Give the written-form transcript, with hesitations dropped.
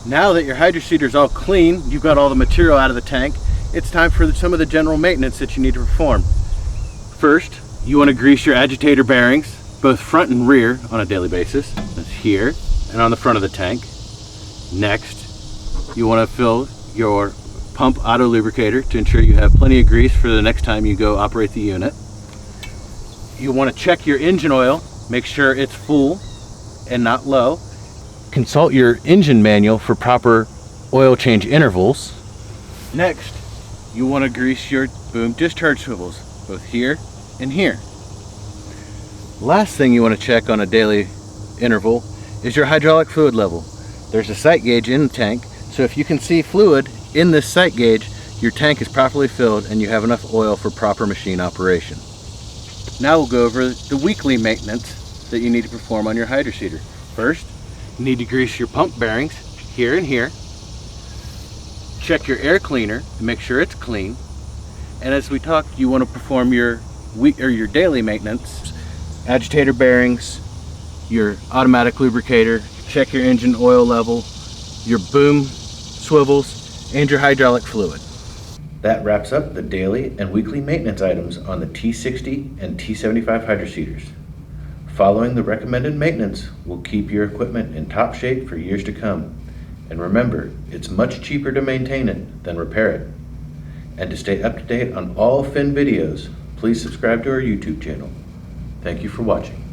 Now that your Hydroseeder is all clean, you've got all the material out of the tank, it's time for some of the general maintenance that you need to perform. First, you want to grease your agitator bearings, both front and rear, on a daily basis. That's here and on the front of the tank. Next, you want to fill your pump auto lubricator to ensure you have plenty of grease for the next time you go operate the unit. You want to check your engine oil, make sure it's full and not low. Consult your engine manual for proper oil change intervals. Next, you want to grease your boom discharge swivels, both here and here. Last thing you want to check on a daily interval is your hydraulic fluid level. There's a sight gauge in the tank, so if you can see fluid in this sight gauge, your tank is properly filled and you have enough oil for proper machine operation. Now we'll go over the weekly maintenance that you need to perform on your Hydroseeder. First, you need to grease your pump bearings here and here. Check your air cleaner to make sure it's clean. And as we talked, you want to perform your daily maintenance. Agitator bearings, your automatic lubricator, check your engine oil level, your boom swivels, and your hydraulic fluid. That wraps up the daily and weekly maintenance items on the T60 and T75 Hydroseeders. Following the recommended maintenance will keep your equipment in top shape for years to come. And remember, it's much cheaper to maintain it than repair it. And to stay up to date on all Finn videos, please subscribe to our YouTube channel. Thank you for watching.